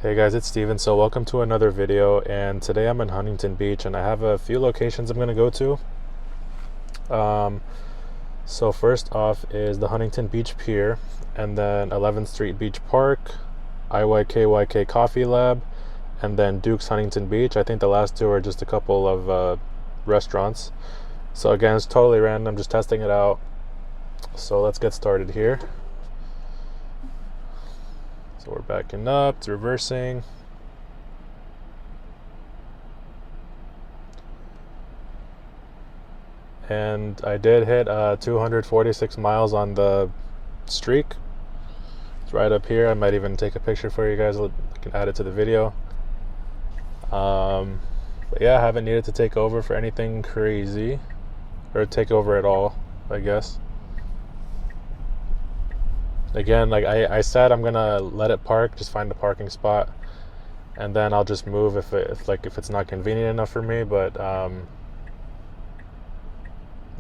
Hey guys, it's Steven. So welcome to another video, and today I'm in Huntington Beach and I have a few locations I'm going to go to. So first off is the Huntington Beach Pier, and then 11th Street Beach Park, IYKYK Coffee Lab, and then Duke's Huntington Beach. I think the last two are just a couple of restaurants. So again, it's totally random, just testing it out. So let's get started here. So we're backing up, it's reversing. And I did hit 246 miles on the streak. It's right up here. I might even take a picture for you guys. I can add it to the video. But yeah, I haven't needed to take over for anything crazy, or take over at all, I guess. Again, like I said, I'm gonna let it park, just find a parking spot, and then I'll just move if it's not convenient enough for me. But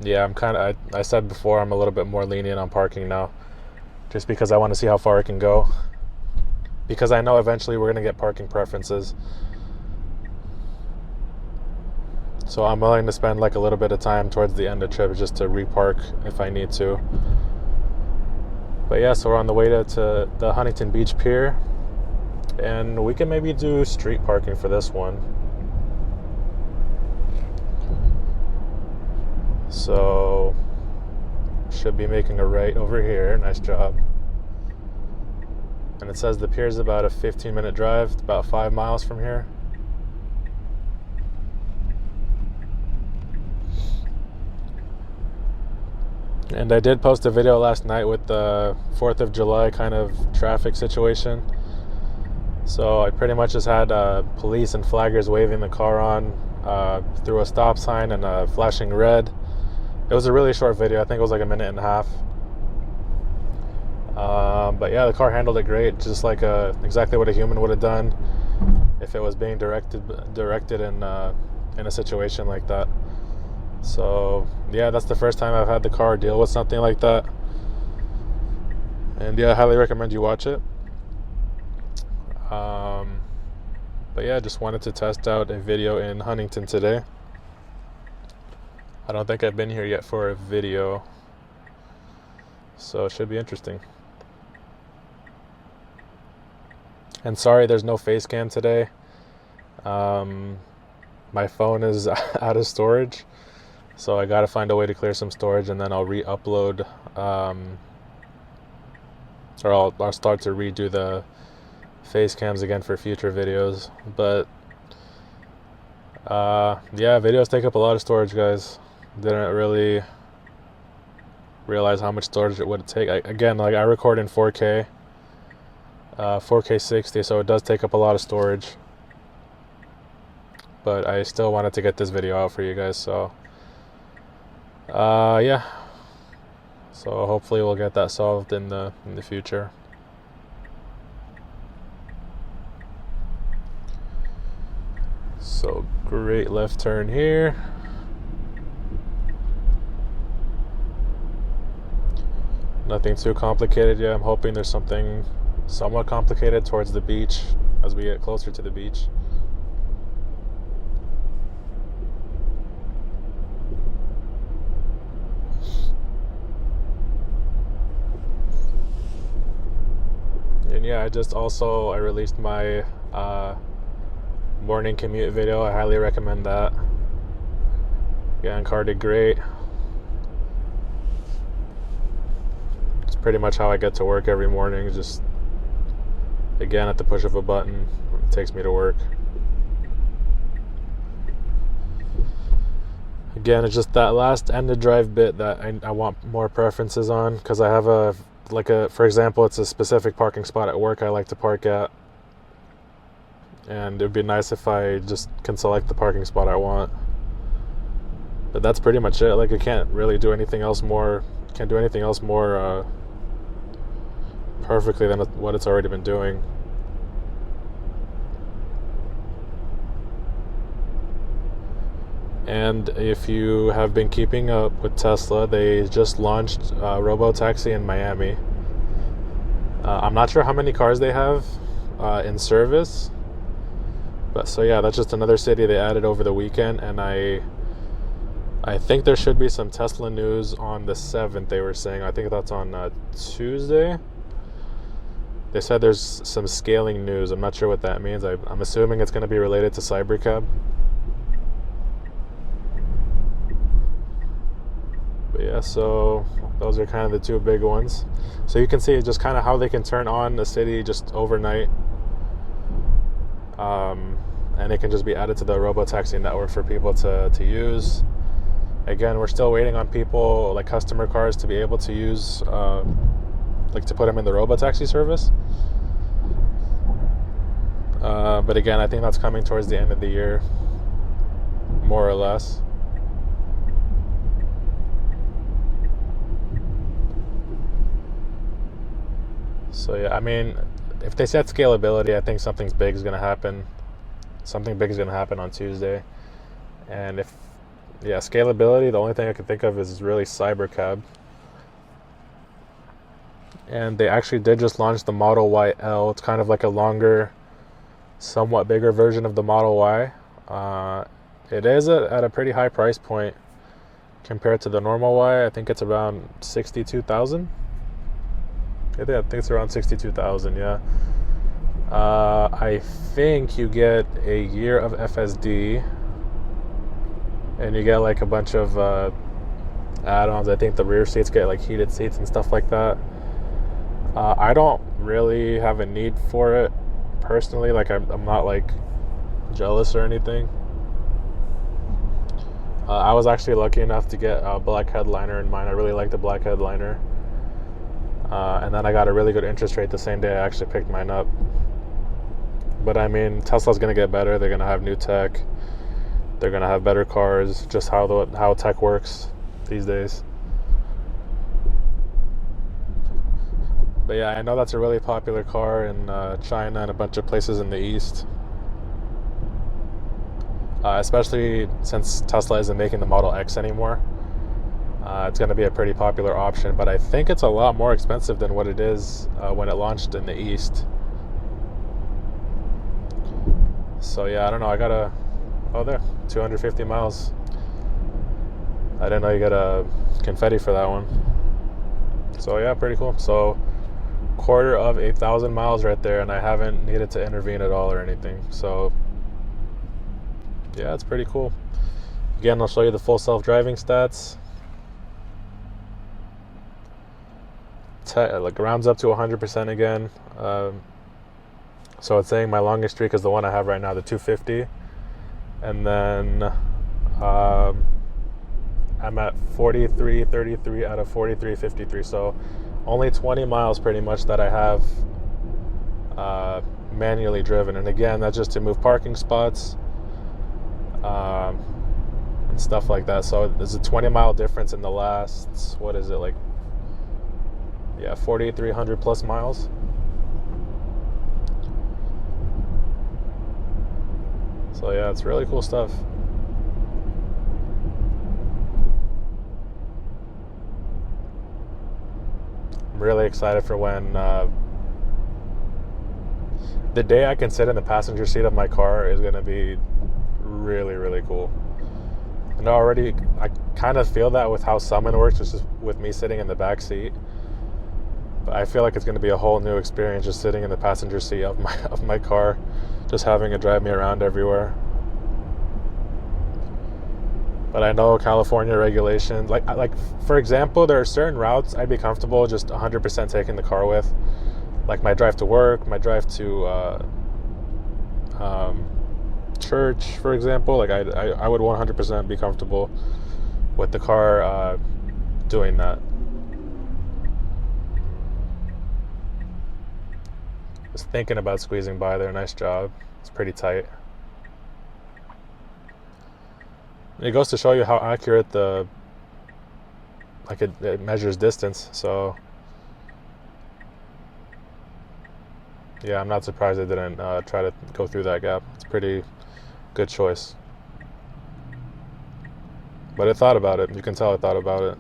yeah, I said before, I'm a little bit more lenient on parking now, just because I want to see how far it can go, because I know eventually we're gonna get parking preferences. So I'm willing to spend like a little bit of time towards the end of trips just to repark if I need to. But yeah, so we're on the way to the Huntington Beach Pier, and we can maybe do street parking for this one. So should be making a right over here. Nice job. And it says the pier is about a 15-minute drive, about 5 miles from here. And I did post a video last night with the 4th of July kind of traffic situation. So I pretty much just had police and flaggers waving the car on through a stop sign and flashing red. It was a really short video. I think it was like a minute and a half. But yeah, the car handled it great, just like exactly what a human would have done if it was being directed in a situation like that. So yeah, that's the first time I've had the car deal with something like that, and yeah, I highly recommend you watch it. But yeah, just wanted to test out a video in Huntington today. I don't think I've been here yet for a video, so it should be interesting. And sorry there's no face cam today. My phone is out of storage, so I gotta find a way to clear some storage, and then I'll re-upload, or I'll start to redo the face cams again for future videos. But yeah, videos take up a lot of storage, guys. Didn't really realize how much storage it would take. Again, like I record in 4K, 4K 60, so it does take up a lot of storage. But I still wanted to get this video out for you guys, so yeah, so hopefully we'll get that solved in the future. So great left turn here. Nothing too complicated yet. I'm hoping there's something somewhat complicated towards the beach as we get closer to the beach. And yeah, I released my morning commute video. I highly recommend that. Again, car did great. It's pretty much how I get to work every morning, just again at the push of a button, it takes me to work. Again, it's just that last end of drive bit that I want more preferences on, because I have for example, it's a specific parking spot at work I like to park at, and it'd be nice if I just can select the parking spot I want. But that's pretty much it. Like I can't really do anything else more. Can't do anything else more perfectly than what it's already been doing. And if you have been keeping up with Tesla, they just launched Robo-Taxi in Miami. I'm not sure how many cars they have. in service. But so yeah, that's just another city they added over the weekend, and I think there should be some Tesla news on the 7th, they were saying. I think that's on Tuesday. They said there's some scaling news. I'm not sure what that means. I'm assuming it's going to be related to Cybercab. But yeah, so those are kind of the two big ones. So you can see just kind of how they can turn on the city just overnight. And it can just be added to the robotaxi network for people to use. Again, we're still waiting on people, like customer cars, to be able to use, like to put them in the robotaxi service. But again, I think that's coming towards the end of the year, more or less. So yeah, I mean, if they set scalability, I think something big is going to happen. Something big is going to happen on Tuesday. And if, yeah, scalability, the only thing I can think of is really Cybercab. And they actually did just launch the Model Y L. It's kind of like a longer, somewhat bigger version of the Model Y. It is at a pretty high price point compared to the normal Y. I think it's around 62,000. I think it's around 62,000, yeah. I think you get a year of FSD, and you get like a bunch of add-ons. I think the rear seats get like heated seats and stuff like that. I don't really have a need for it personally. Like I'm not like jealous or anything. I was actually lucky enough to get a black headliner in mine. I really like the black headliner. And then I got a really good interest rate the same day I actually picked mine up. But I mean, Tesla's going to get better. They're going to have new tech. They're going to have better cars. Just how tech works these days. But yeah, I know that's a really popular car in China and a bunch of places in the East. Especially since Tesla isn't making the Model X anymore. It's going to be a pretty popular option, but I think it's a lot more expensive than what it is when it launched in the East. So yeah, I don't know. I got there, 250 miles. I didn't know you got a confetti for that one. So yeah, pretty cool. So 1,000 miles right there, and I haven't needed to intervene at all or anything. So yeah, it's pretty cool. Again, I'll show you the full self-driving stats. Like rounds up to 100% again. So it's saying my longest streak is the one I have right now, the 250, and then I'm at 43.33 out of 43.53. So only 20 miles pretty much that I have manually driven, and again, that's just to move parking spots and stuff like that. So there's a 20-mile difference in the last, what is it, like, yeah, 4,300 plus miles. So yeah, it's really cool stuff. I'm really excited for when the day I can sit in the passenger seat of my car is going to be really, really cool. And already I kind of feel that with how Summon works, just with me sitting in the back seat. But I feel like it's going to be a whole new experience just sitting in the passenger seat of my car, just having it drive me around everywhere. But I know California regulations, like for example, there are certain routes I'd be comfortable just 100% taking the car with, like my drive to work, my drive to church, for example. Like I would 100% be comfortable with the car doing that. Was thinking about squeezing by there. Nice job. It's pretty tight. It goes to show you how accurate it measures distance. So yeah, I'm not surprised I didn't try to go through that gap. It's a pretty good choice. But it thought about it. You can tell it thought about it.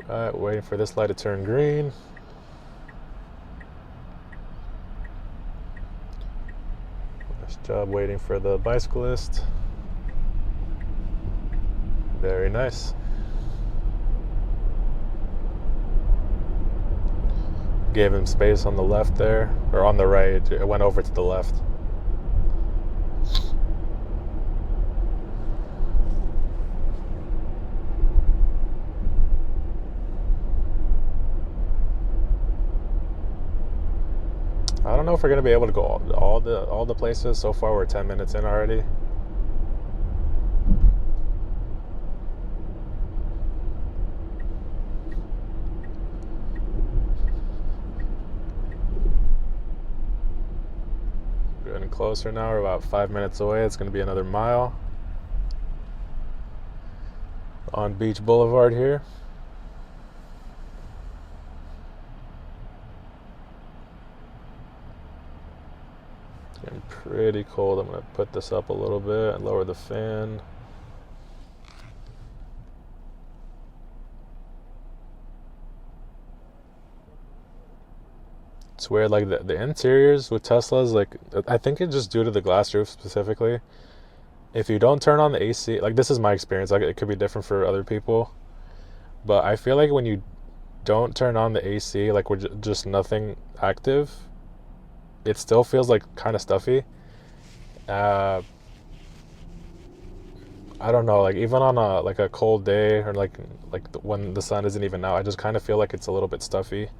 Alright, waiting for this light to turn green. job waiting for the bicyclist. Very nice. Gave him space on the left there, or on the right. It went over to the left. I don't know if we're gonna be able to go all the places. So far, we're 10 minutes in already. We're getting closer now. We're about 5 minutes away. It's gonna be another mile on Beach Boulevard here. Getting pretty cold. I'm going to put this up a little bit and lower the fan. It's weird, like the interiors with Teslas, like I think it's just due to the glass roof specifically. If you don't turn on the AC, like this is my experience, like it could be different for other people, but I feel like when you don't turn on the AC, like with just nothing active, it still feels like kind of stuffy. I don't know, like even on a cold day, or like when the sun isn't even out, I just kind of feel like it's a little bit stuffy.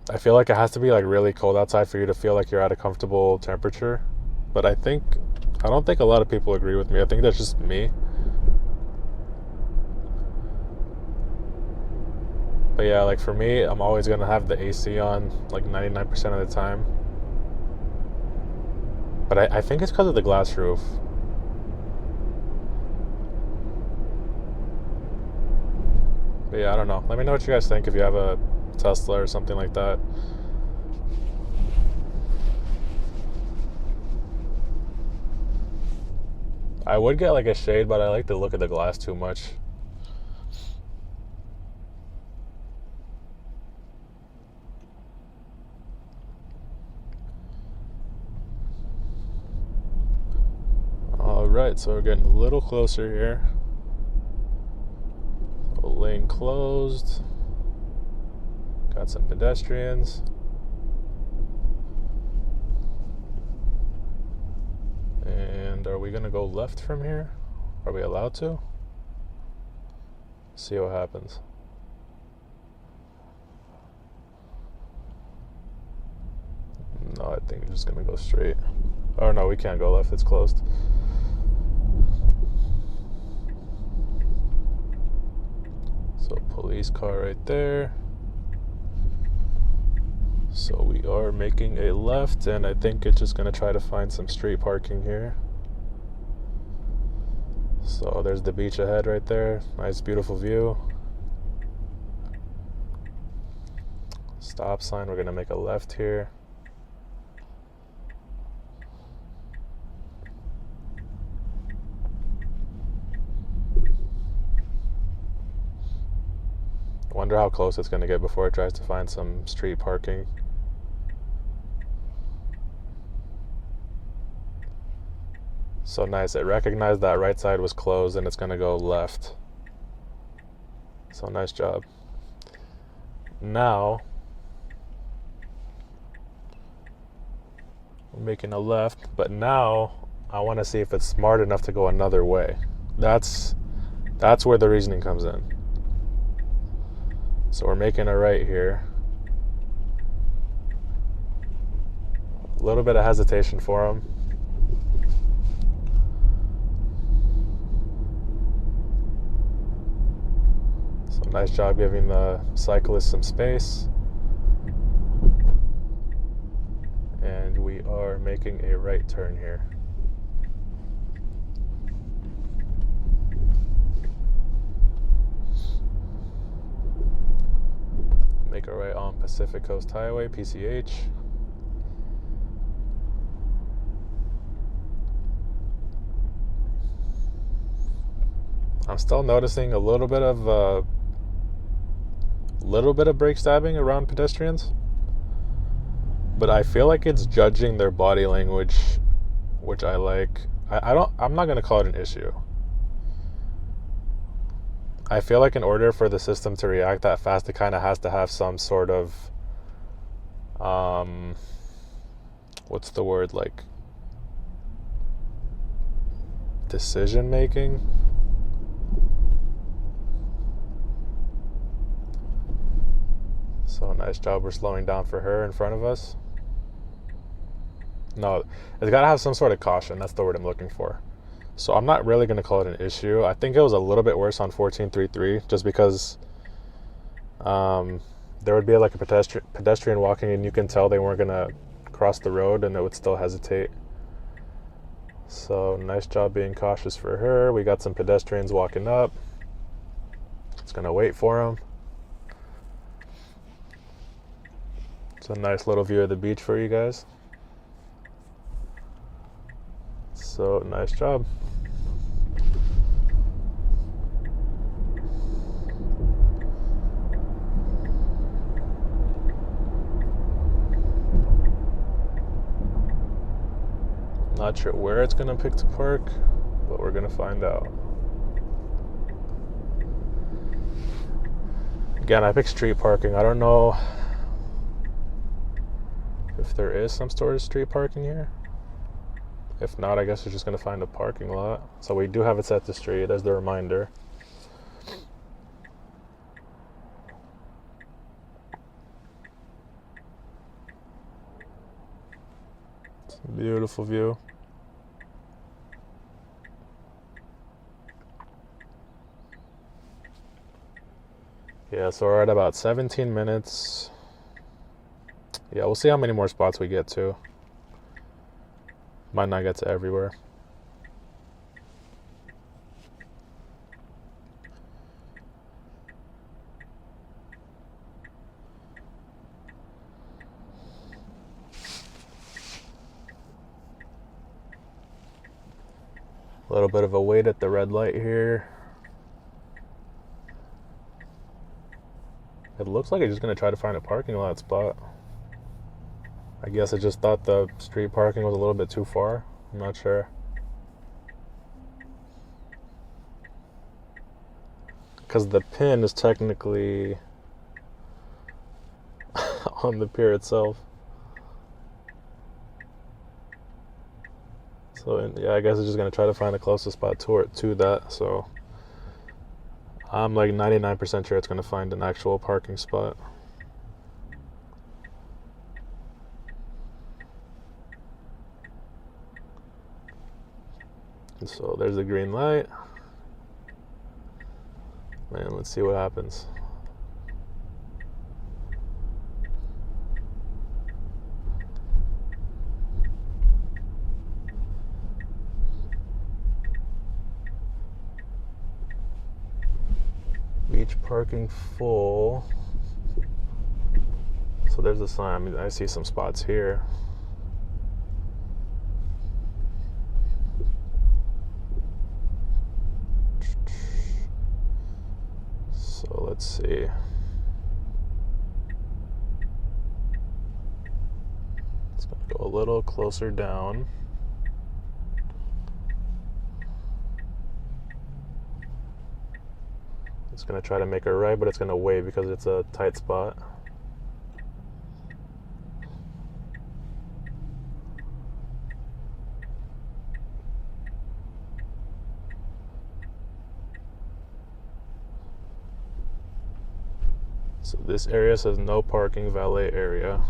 I feel like it has to be like really cold outside for you to feel like you're at a comfortable temperature. But I don't think a lot of people agree with me. I think that's just me. But yeah, like for me, I'm always gonna have the AC on like 99% of the time. But I think it's because of the glass roof. But yeah, I don't know. Let me know what you guys think if you have a Tesla or something like that. I would get like a shade, but I like to look at the glass too much. Alright, so we're getting a little closer here. So lane closed. Got some pedestrians. And are we gonna go left from here? Are we allowed to? See what happens. No, I think we're just gonna go straight. Oh no, we can't go left, it's closed. So police car right there. So we are making a left, and I think it's just gonna try to find some street parking here. So there's the beach ahead right there. Nice, beautiful view. Stop sign, we're gonna make a left here. I wonder how close it's gonna get before it tries to find some street parking. So nice, it recognized that right side was closed and it's gonna go left. So nice job. Now, we're making a left, but now I wanna see if it's smart enough to go another way. That's where the reasoning comes in. So we're making a right here. A little bit of hesitation for him. So nice job giving the cyclist some space. And we are making a right turn here. Make our way on Pacific Coast Highway, PCH. I'm still noticing a little bit of brake stabbing around pedestrians. but I feel like it's judging their body language, which I like. I'm not going to call it an issue. I feel like in order for the system to react that fast, it kind of has to have some sort of, what's the word, like, decision making. So nice job, we're slowing down for her in front of us. No, it's got to have some sort of caution. That's the word I'm looking for. So I'm not really going to call it an issue. I think it was a little bit worse on 14.3.3 just because there would be like a pedestrian walking and you can tell they weren't going to cross the road and it would still hesitate. So nice job being cautious for her. We got some pedestrians walking up. It's going to wait for them. It's a nice little view of the beach for you guys. So nice job. Not sure where it's gonna pick to park, but we're gonna find out. Again, I picked street parking. I don't know if there is some sort of street parking here. If not, I guess we're just gonna find a parking lot. So we do have it set to street as the reminder. It's a beautiful view. Yeah, so we're at about 17 minutes. Yeah, we'll see how many more spots we get to. Might not get to everywhere. A little bit of a wait at the red light here. It looks like it's just going to try to find a parking lot spot. I guess it just thought the street parking was a little bit too far. I'm not sure. Because the pin is technically on the pier itself. So yeah, I guess it's just going to try to find the closest spot to that. So I'm like 99% sure it's going to find an actual parking spot. And so there's the green light. And let's see what happens. Beach parking full. So there's a sign. I mean, I see some spots here. So let's see. It's going to go a little closer down. It's going to try to make a right, but it's going to wait because it's a tight spot. So this area says no parking, valet area.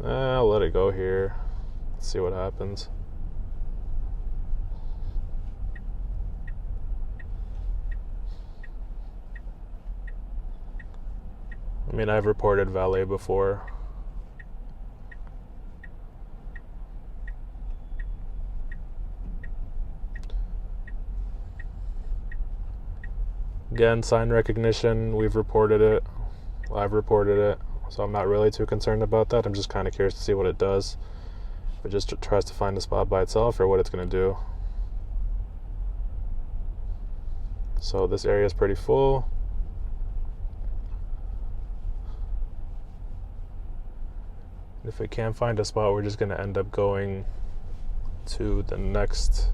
I'll let it go here. Let's see what happens. I mean, I've reported valet before. Again, sign recognition, we've reported it. I've reported it, so I'm not really too concerned about that. I'm just kind of curious to see what it does. If it just tries to find a spot by itself or what it's going to do. So this area is pretty full. If we can't find a spot, we're just going to end up going to the next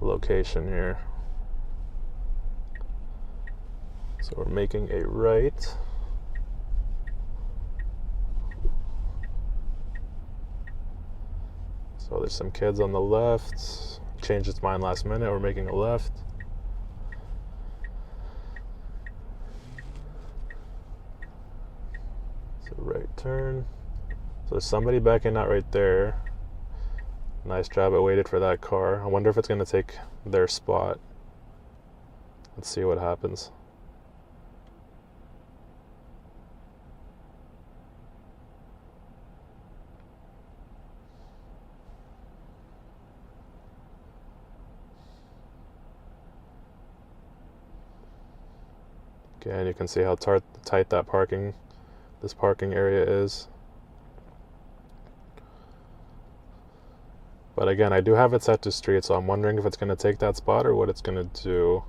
location here. So we're making a right. So there's some kids on the left. Changed its mind last minute. We're making a left. So right turn. So there's somebody backing out right there. Nice job. I waited for that car. I wonder if it's going to take their spot. Let's see what happens. Okay, and you can see how tight that this parking area is. But again, I do have it set to street, so I'm wondering if it's going to take that spot or what it's going to do.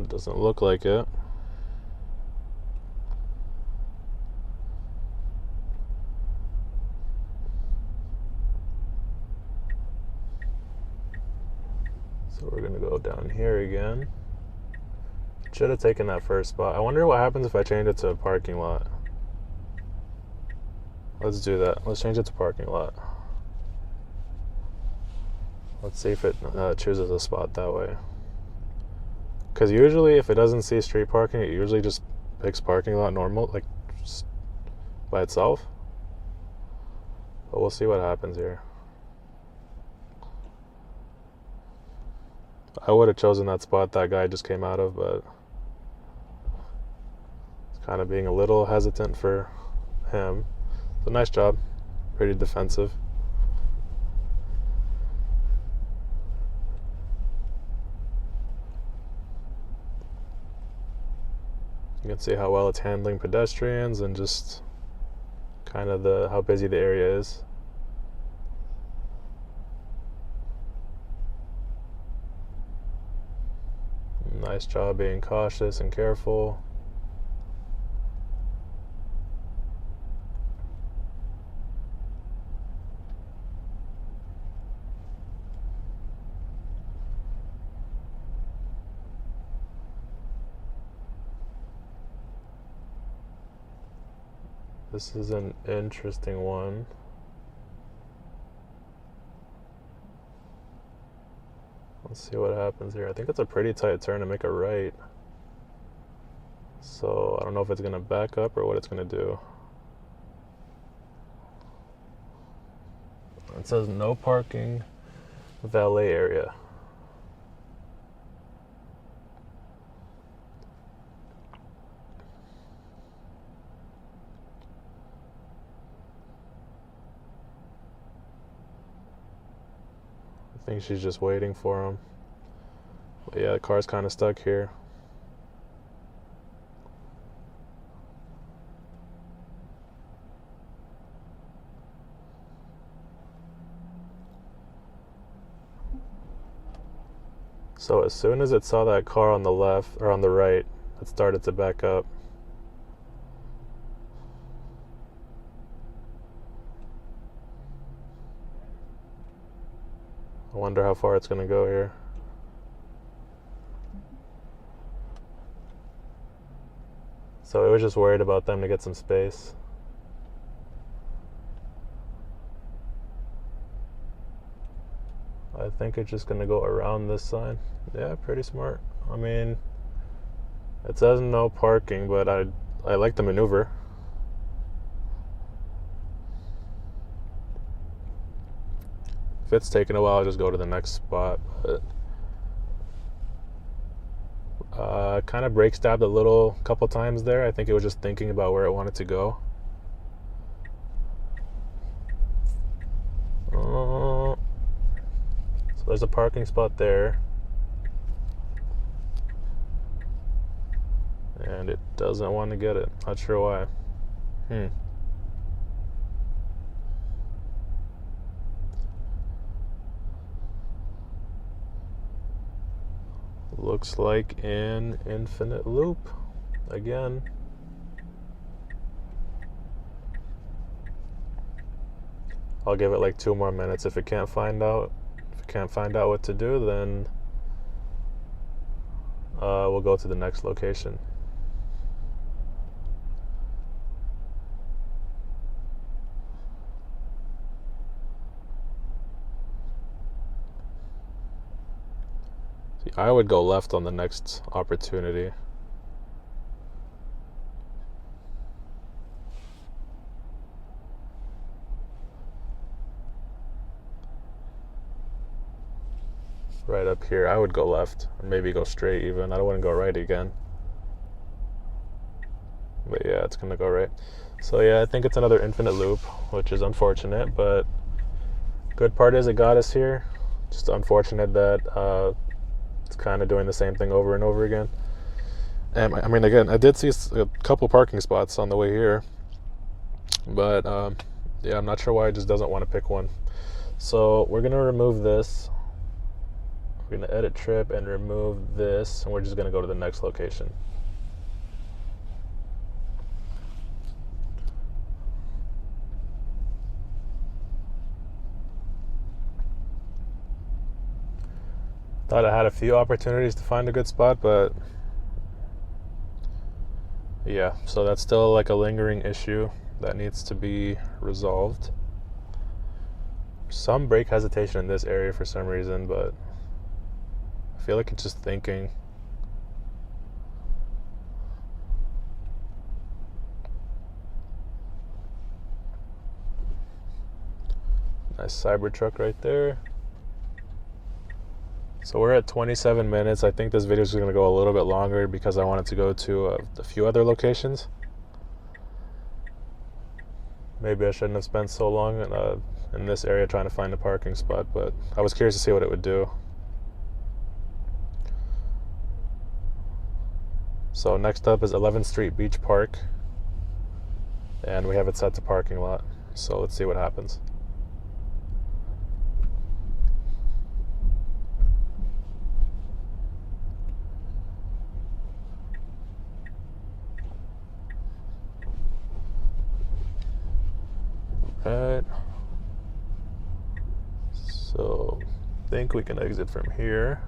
Doesn't look like it. So we're going to go down here again. Should have taken that first spot. I wonder what happens if I change it to a parking lot. Let's do that. Let's change it to parking lot. Let's see if it chooses a spot that way. Because usually if it doesn't see street parking, it usually just picks parking lot normal, like just by itself. But we'll see what happens here. I would have chosen that spot that guy just came out of, but it's kind of being a little hesitant for him. So nice job. Pretty defensive. You can see how well it's handling pedestrians and just kind of how busy the area is. Nice job being cautious and careful. This is an interesting one. Let's see what happens here. I think it's a pretty tight turn to make a right. So I don't know if it's going to back up or what it's going to do. It says no parking, valet area. I think she's just waiting for him. But yeah, the car's kind of stuck here. So as soon as it saw that car on the left or on the right, it started to back up. I wonder how far it's going to go here. So it was just worried about them to get some space. I think it's just going to go around this side. Yeah, pretty smart. I mean, it says no parking, but I like the maneuver. If it's taking a while, I'll just go to the next spot. But kind of brake stabbed a couple times there. I think it was just thinking about where it wanted to go. So there's a parking spot there. And it doesn't want to get it. Not sure why. Looks like an infinite loop. again. I'll give it like 2 more minutes. If it can't find out what to do, then we'll go to the next location. See, I would go left on the next opportunity. Right up here, I would go left, or maybe go straight even. I don't want to go right again. But yeah, it's gonna go right. So yeah, I think it's another infinite loop, which is unfortunate, but good part is it got us here. Just unfortunate that it's kind of doing the same thing over and over again. And I mean, again, I did see a couple parking spots on the way here, but yeah, I'm not sure why it just doesn't want to pick one. So we're gonna remove this. We're going to edit trip and remove this, and we're just going to go to the next location. Thought I had a few opportunities to find a good spot, but yeah, so that's still like a lingering issue that needs to be resolved. Some brake hesitation in this area for some reason, but I feel like it's just thinking. Nice Cybertruck right there. So we're at 27 minutes. I think this video is going to go a little bit longer because I wanted to go to a few other locations. Maybe I shouldn't have spent so long in this area trying to find a parking spot, but I was curious to see what it would do. So next up is 11th Street Beach Park, and we have it set to parking lot. So let's see what happens. Right. So I think we can exit from here.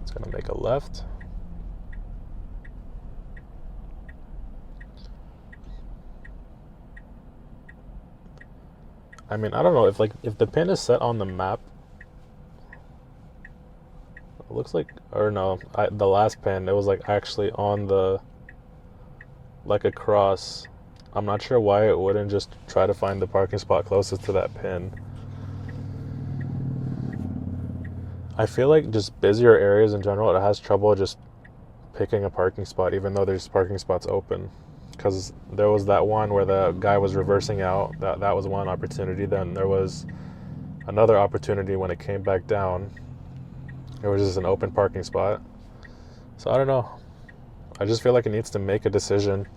It's gonna make a left. I mean, I don't know if the pin is set on the map. It looks like, or no, the last pin, it was like actually on the, like across. I'm not sure why it wouldn't just try to find the parking spot closest to that pin. I feel like just busier areas in general, it has trouble just picking a parking spot, even though there's parking spots open. Because there was that one where the guy was reversing out. That was one opportunity. Then there was another opportunity when it came back down. It was just an open parking spot. So I don't know. I just feel like it needs to make a decision.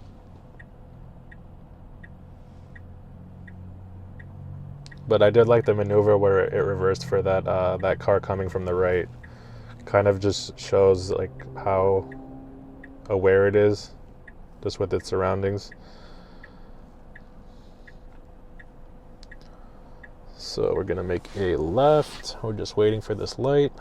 But I did like the maneuver where it reversed for that car coming from the right. Kind of just shows like how aware it is just with its surroundings. So we're gonna make a left. We're just waiting for this light.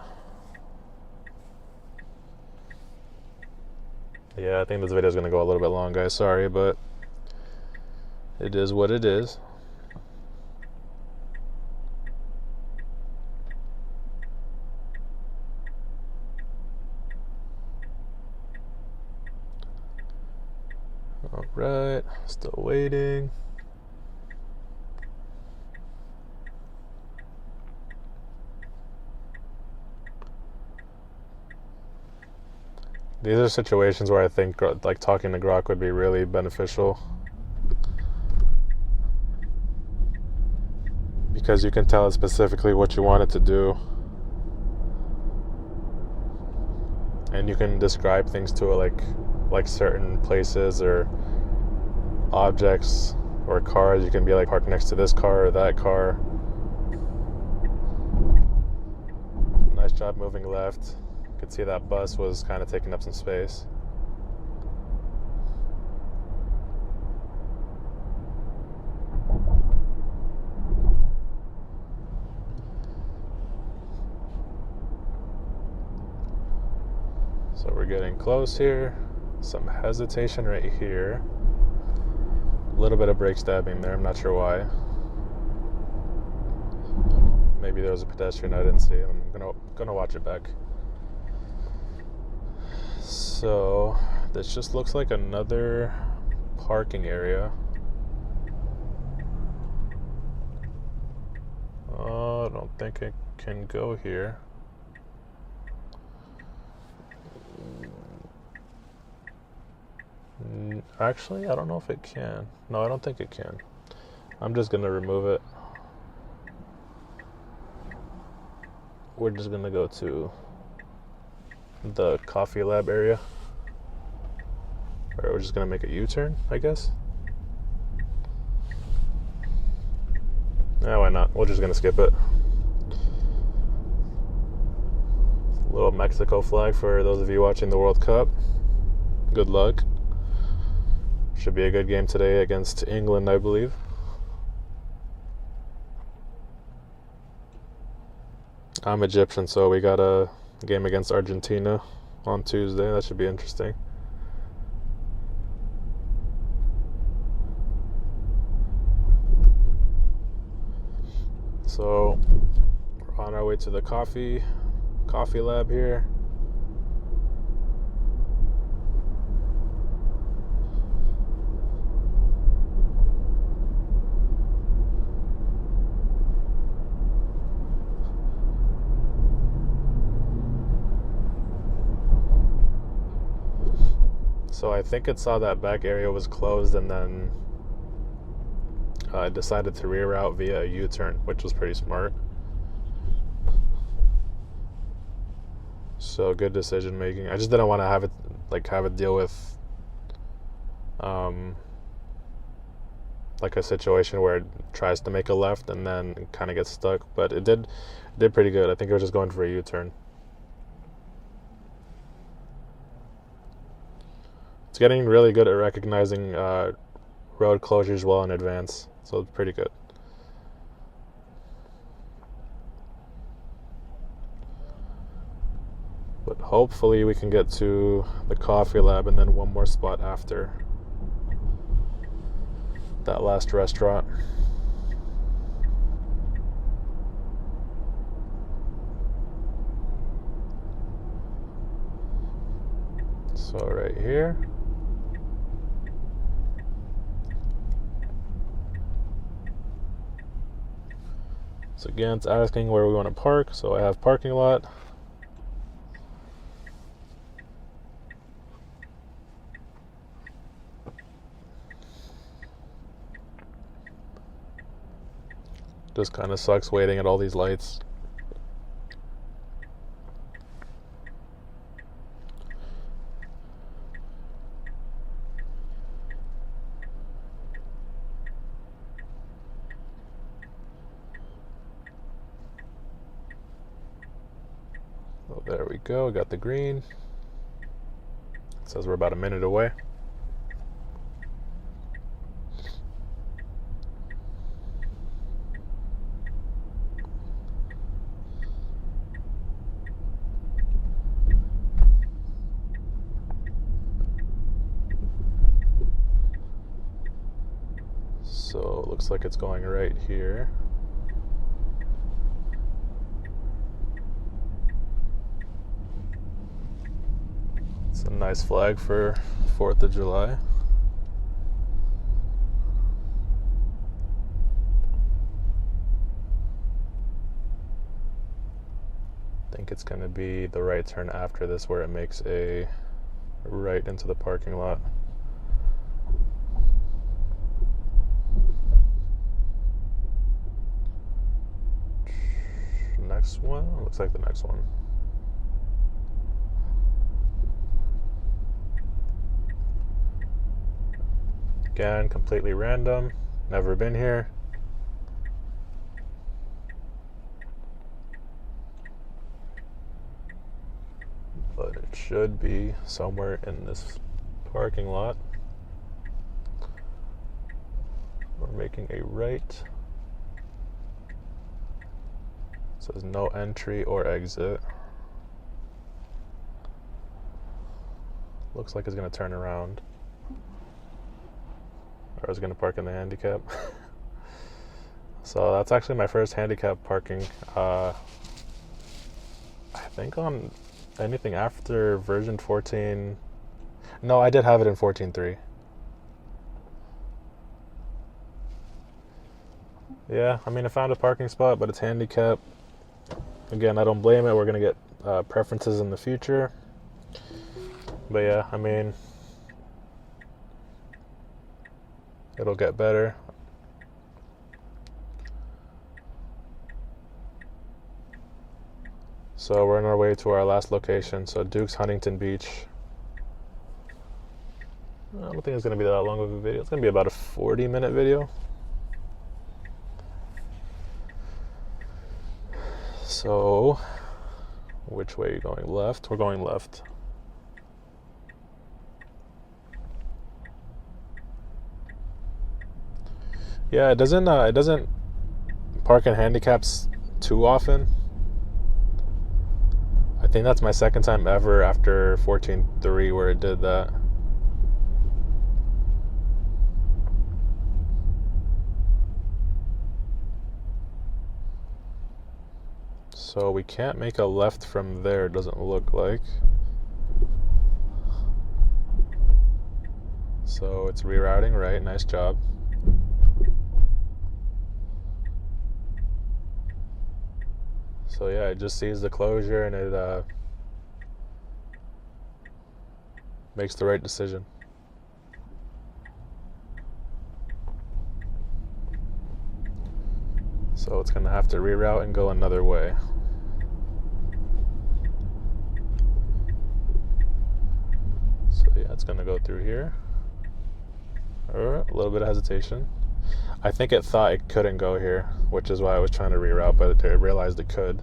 Yeah, I think this video is gonna go a little bit long, guys. Sorry, but it is what it is. All right, still waiting. These are situations where I think like talking to Grok would be really beneficial, because you can tell it specifically what you want it to do, and you can describe things to it like certain places or objects or cars. You can be like, park next to this car or that car. Nice job moving left. You could see that bus was kind of taking up some space. So we're getting close here. Some hesitation right here. A little bit of brake stabbing there, I'm not sure why. Maybe there was a pedestrian I didn't see. I'm gonna watch it back. So this just looks like another parking area. Oh, I don't think it can go here. Actually, I don't know if it can. No, I don't think it can. I'm just gonna remove it. We're just gonna go to the coffee lab area. Or we're just gonna make a U-turn, I guess. Yeah, why not? We're just gonna skip it. Little Mexico flag for those of you watching the World Cup. Good luck. Should be a good game today against England, I believe. I'm Egyptian, so we got a game against Argentina on Tuesday. That should be interesting. So we're on our way to the coffee lab here. So I think it saw that back area was closed and then decided to reroute via a U-turn, which was pretty smart. So good decision making. I just didn't want to have it deal with like a situation where it tries to make a left and then kind of gets stuck, but it did pretty good. I think it was just going for a U-turn. It's getting really good at recognizing road closures well in advance, so it's pretty good. But hopefully we can get to the coffee lab and then one more spot after that last restaurant. So right here. So again, it's asking where we want to park. So I have parking lot. Just kind of sucks waiting at all these lights. So there we go, got the green. It says we're about a minute away. So it looks like it's going right here. It's a nice flag for 4th of July. I think it's going to be the right turn after this where it makes a right into the parking lot. Next one? Looks like the next one. Again, completely random. Never been here. But it should be somewhere in this parking lot. We're making a right. It says no entry or exit. Looks like it's gonna turn around. Or I was gonna park in the handicap. So that's actually my first handicap parking. I think on anything after version 14. No, I did have it in 14.3. Yeah, I mean, I found a parking spot, but it's handicap. Again, I don't blame it. We're gonna get preferences in the future. But yeah, I mean, it'll get better. So we're on our way to our last location. So Duke's Huntington Beach. I don't think it's gonna be that long of a video. It's gonna be about a 40-minute video. So, which way are you going? Left? We're going left. Yeah, it doesn't park in handicaps too often. I think that's my second time ever after 14.3 where it did that. So we can't make a left from there, it doesn't look like. So it's rerouting right, nice job. So yeah, it just sees the closure and it makes the right decision. So it's gonna have to reroute and go another way. So yeah, it's gonna go through here. A little bit of hesitation. I think it thought it couldn't go here, which is why I was trying to reroute, but it realized it could.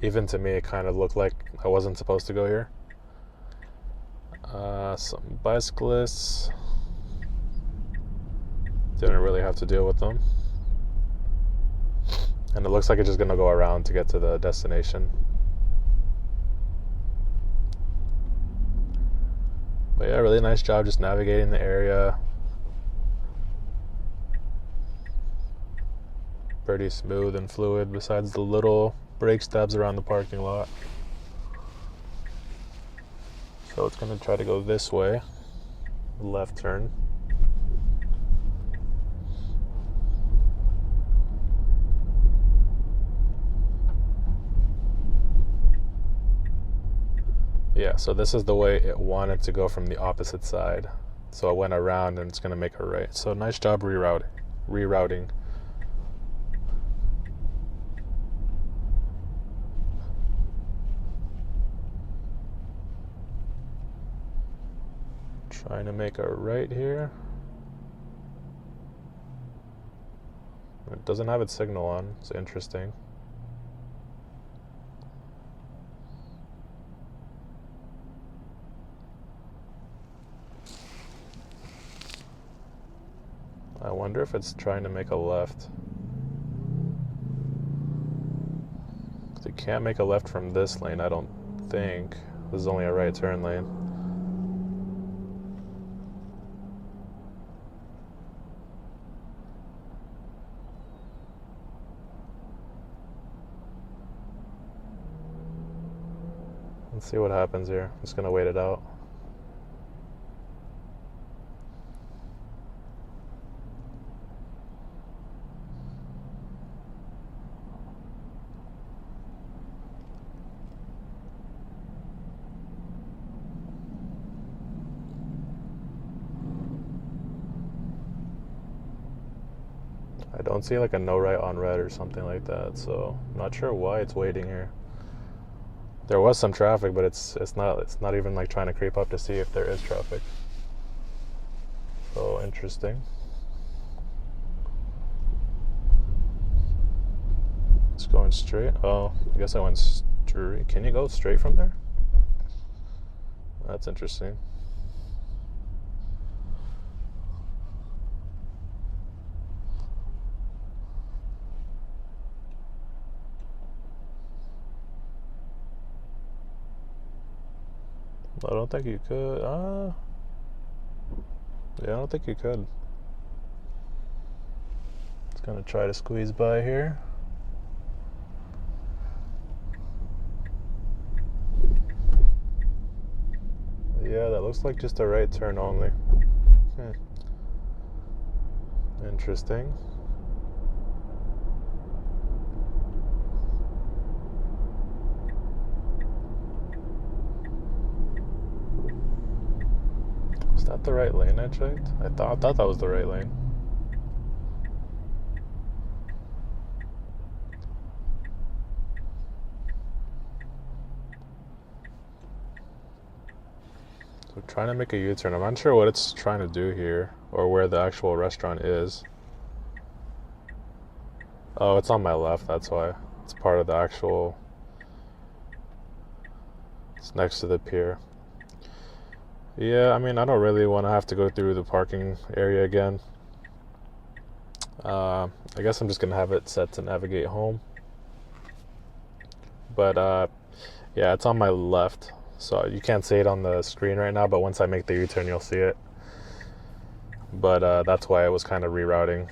Even to me, it kind of looked like I wasn't supposed to go here. Some bicyclists. Didn't really have to deal with them. And it looks like it's just gonna go around to get to the destination. But yeah, really nice job just navigating the area. Pretty smooth and fluid besides the little brake stabs around the parking lot. So it's gonna try to go this way, left turn. Yeah, so this is the way it wanted to go from the opposite side. So I went around and it's gonna make a right. So nice job rerouting. Trying to make a right here. It doesn't have its signal on, it's interesting. I wonder if it's trying to make a left. It can't make a left from this lane, I don't think. This is only a right turn lane. Let's see what happens here. I'm just gonna wait it out. I don't see like a no right on red or something like that, so I'm not sure why it's waiting here. There was some traffic, but it's not even like trying to creep up to see if there is traffic. So interesting. It's going straight. Oh, I guess I went straight. Can you go straight from there? That's interesting. I don't think you could. Yeah, I don't think you could. It's gonna try to squeeze by here. Yeah, that looks like just a right turn only. Interesting. Was that the right lane I checked? I thought that was the right lane. So trying to make a U-turn. I'm not sure what it's trying to do here or where the actual restaurant is. Oh, it's on my left, that's why. It's part of the actual... It's next to the pier. Yeah, I mean, I don't really want to have to go through the parking area again. I guess I'm just going to have it set to navigate home. But, yeah, it's on my left. So you can't see it on the screen right now, but once I make the U-turn, you'll see it. But that's why I was kind of rerouting.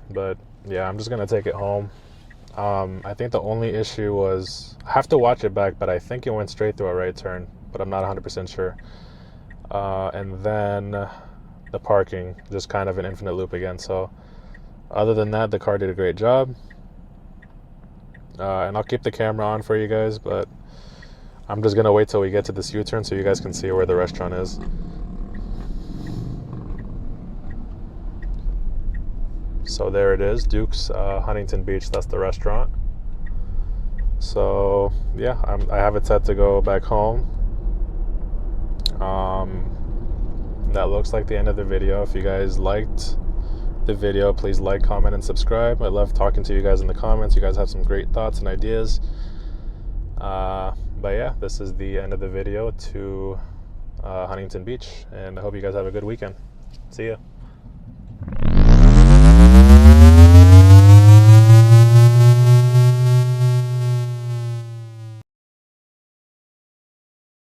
But, yeah, I'm just going to take it home. I think the only issue was... I have to watch it back, but I think it went straight through a right turn. But I'm not 100% sure. And then the parking, just kind of an infinite loop again. So other than that, the car did a great job. And I'll keep the camera on for you guys, but I'm just going to wait till we get to this U-turn so you guys can see where the restaurant is. So there it is, Duke's Huntington Beach. That's the restaurant. So yeah, I have it set to go back home. That looks like the end of the video. If you guys liked the video, please like, comment, and subscribe. I love talking to you guys in the comments. You guys have some great thoughts and ideas. But yeah, this is the end of the video to Huntington Beach, and I hope you guys have a good weekend. See ya.